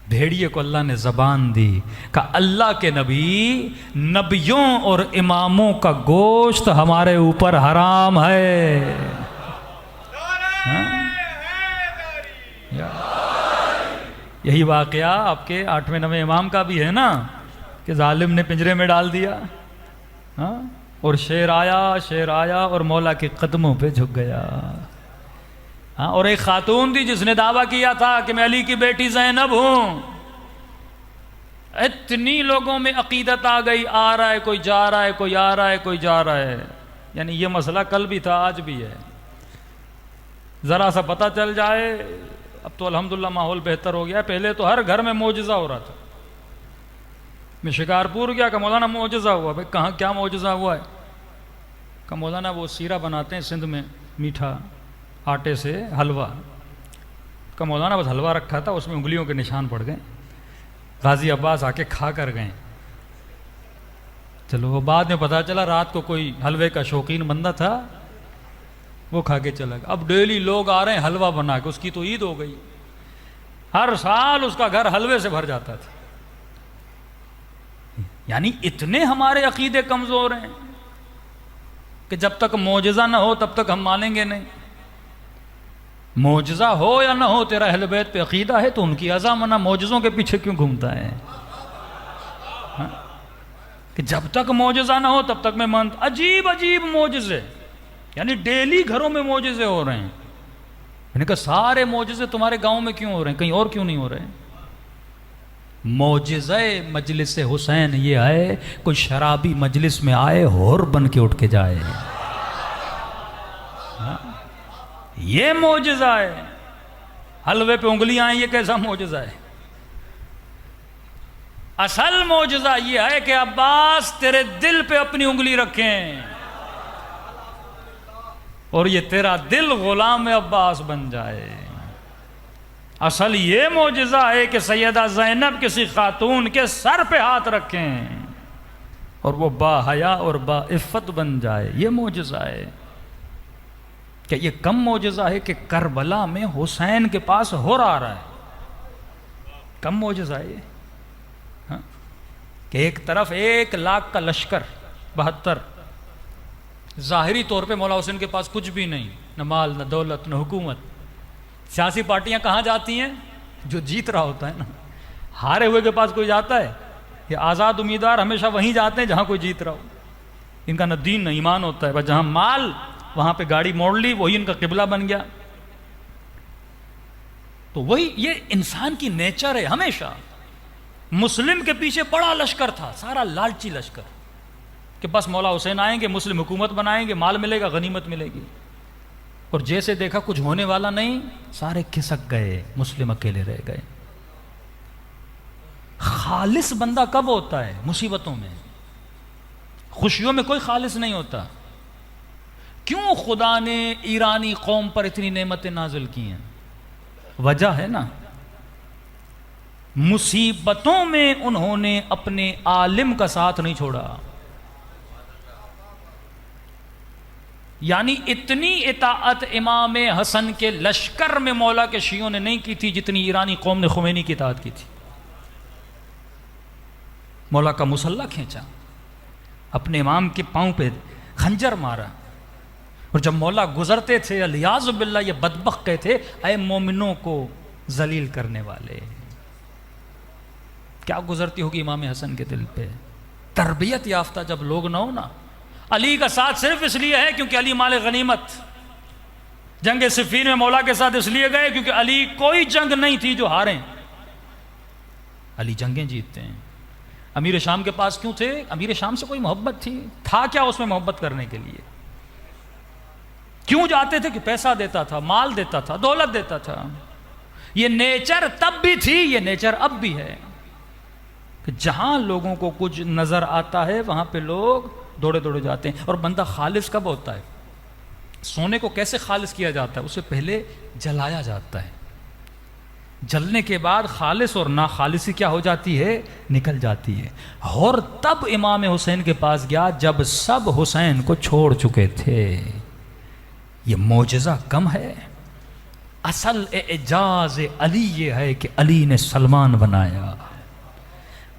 بھیڑیے کو اللہ نے زبان دی، کہ اللہ کے نبی، نبیوں اور اماموں کا گوشت ہمارے اوپر حرام ہے۔ یہی واقعہ آپ کے 8ویں 9ویں امام کا بھی ہے نا، کہ ظالم نے پنجرے میں ڈال دیا، اور شیر آیا اور مولا کے قدموں پہ جھک گیا۔ اور ایک خاتون تھی جس نے دعویٰ کیا تھا کہ میں علی کی بیٹی زینب ہوں۔ اتنی لوگوں میں عقیدت آ گئی، آ رہا ہے کوئی جا رہا ہے، کوئی آ رہا ہے کوئی جا رہا ہے، یعنی یہ مسئلہ کل بھی تھا آج بھی ہے۔ ذرا سا پتہ چل جائے، اب تو الحمدللہ ماحول بہتر ہو گیا، پہلے تو ہر گھر میں معجزہ ہو رہا تھا۔ میں شکارپور گیا کہ مولانا معجزہ ہوا۔ بھائی کہاں کیا معجزہ ہوا ہے؟ کہ مولانا وہ سیرہ بناتے ہیں سندھ میں، میٹھا آٹے سے حلوہ۔ کہ مولانا بس حلوہ رکھا تھا، اس میں انگلیوں کے نشان پڑ گئے، غازی عباس آ کے کھا کر گئے۔ چلو وہ بعد میں پتا چلا رات کو کوئی حلوے کا شوقین بندہ تھا، وہ کھا کے چلا گیا۔ اب ڈیلی لوگ آ رہے ہیں حلوہ بنا کے، اس کی تو عید ہو گئی، ہر سال اس کا گھر حلوے سے بھر جاتا تھا۔ یعنی اتنے ہمارے عقیدے کمزور ہیں کہ جب تک معجزہ نہ ہو تب تک ہم مانیں گے نہیں۔ معجزہ ہو یا نہ ہو، تیرا اہل بیت پہ عقیدہ ہے تو ان کی ازا منع، معجزوں کے پیچھے کیوں گھومتا ہے؟ کہ جب تک معجزہ نہ ہو تب تک میں مانتا۔ عجیب عجیب معجزے، یعنی ڈیلی گھروں میں معجزے ہو رہے ہیں۔ میں نے کہا سارے معجزے تمہارے گاؤں میں کیوں ہو رہے ہیں، کہیں اور کیوں نہیں ہو رہے ہیں؟ معجزہ مجلس حسین یہ ہے، کوئی شرابی مجلس میں آئے ہور بن کے اٹھ کے جائے، یہ معجزہ ہے۔ حلوے پہ انگلیاں آئیں، یہ کیسا معجزہ ہے؟ اصل معجزہ یہ ہے کہ عباس تیرے دل پہ اپنی انگلی رکھیں اور یہ تیرا دل غلام عباس بن جائے۔ اصل یہ معجزہ ہے کہ سیدہ زینب کسی خاتون کے سر پہ ہاتھ رکھیں اور وہ با حیا اور با عفت بن جائے، یہ معجزہ ہے۔ کہ یہ کم معجزہ ہے کہ کربلا میں حسین کے پاس ہور آ رہا ہے، کم معجزہ ہے یہ؟ کہ ایک طرف 1,00,000 کا لشکر 72، ظاہری طور پہ مولا حسین کے پاس کچھ بھی نہیں، نہ مال نہ دولت نہ حکومت۔ سیاسی پارٹیاں کہاں جاتی ہیں؟ جو جیت رہا ہوتا ہے نا، ہارے ہوئے کے پاس کوئی جاتا ہے؟ یہ آزاد امیدوار ہمیشہ وہیں جاتے ہیں جہاں کوئی جیت رہا ہو۔ ان کا نہ دین نہ ایمان ہوتا ہے، بس جہاں مال وہاں پہ گاڑی موڑ لی، وہی ان کا قبلہ بن گیا۔ تو وہی یہ انسان کی نیچر ہے ہمیشہ۔ مسلم کے پیچھے بڑا لشکر تھا، سارا لالچی لشکر، کہ بس مولا حسین آئیں گے، مسلم حکومت بنائیں گے، مال ملے گا، غنیمت ملے گی۔ اور جیسے دیکھا کچھ ہونے والا نہیں، سارے کھسک گئے، مسلم اکیلے رہ گئے۔ خالص بندہ کب ہوتا ہے؟ مصیبتوں میں، خوشیوں میں کوئی خالص نہیں ہوتا۔ کیوں خدا نے ایرانی قوم پر اتنی نعمتیں نازل کی ہیں؟ وجہ ہے نا، مصیبتوں میں انہوں نے اپنے عالم کا ساتھ نہیں چھوڑا۔ یعنی اتنی اطاعت امام حسن کے لشکر میں مولا کے شیعوں نے نہیں کی تھی جتنی ایرانی قوم نے خمینی کی اطاعت کی تھی۔ مولا کا مسلح کھینچا، اپنے امام کے پاؤں پہ خنجر مارا، اور جب مولا گزرتے تھے الیاذ باللہ یہ بدبخت کہتے اے مومنوں کو ذلیل کرنے والے۔ کیا گزرتی ہوگی امام حسن کے دل پہ؟ تربیت یافتہ جب لوگ نہ ہو نا۔ علی کا ساتھ صرف اس لیے ہے کیونکہ علی مال غنیمت۔ جنگ صفین میں مولا کے ساتھ اس لیے گئے کیونکہ علی کوئی جنگ نہیں تھی جو ہاریں، علی جنگیں جیتتے ہیں۔ امیر شام کے پاس کیوں تھے؟ امیر شام سے کوئی محبت تھا کیا اس میں محبت کرنے کے لیے؟ کیوں جاتے تھے؟ کہ پیسہ دیتا تھا، مال دیتا تھا، دولت دیتا تھا۔ یہ نیچر تب بھی تھی، یہ نیچر اب بھی ہے، کہ جہاں لوگوں کو کچھ نظر آتا ہے وہاں پہ لوگ دوڑے دوڑے جاتے ہیں۔ اور بندہ خالص کب ہوتا ہے؟ سونے کو کیسے خالص کیا جاتا ہے؟ اسے پہلے جلایا جاتا ہے، جلنے کے بعد خالص اور ناخالصی کیا ہو جاتی ہے؟ نکل جاتی ہے۔ اور تب امام حسین کے پاس گیا جب سب حسین کو چھوڑ چکے تھے۔ یہ معجزہ کم ہے؟ اصل اعجاز علی یہ ہے کہ علی نے سلمان بنایا،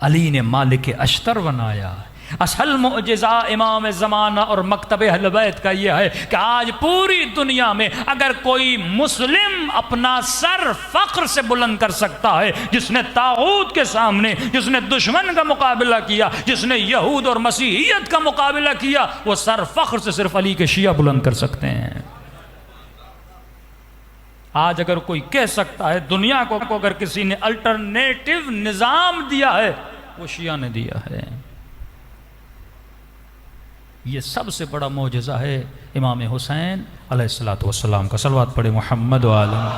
علی نے مالک اشتر بنایا۔ اصل معجزہ امام زمانہ اور مکتب اہل بیت کا یہ ہے کہ آج پوری دنیا میں اگر کوئی مسلم اپنا سر فخر سے بلند کر سکتا ہے، جس نے طاغوت کے سامنے، جس نے دشمن کا مقابلہ کیا، جس نے یہود اور مسیحیت کا مقابلہ کیا، وہ سر فخر سے صرف علی کے شیعہ بلند کر سکتے ہیں۔ آج اگر کوئی کہہ سکتا ہے دنیا کو اگر کسی نے الٹرنیٹو نظام دیا ہے، وہ شیعہ نے دیا ہے۔ یہ سب سے بڑا معجزہ ہے امام حسین علیہ السلام کا۔ صلوات پڑھے محمد و آلہ۔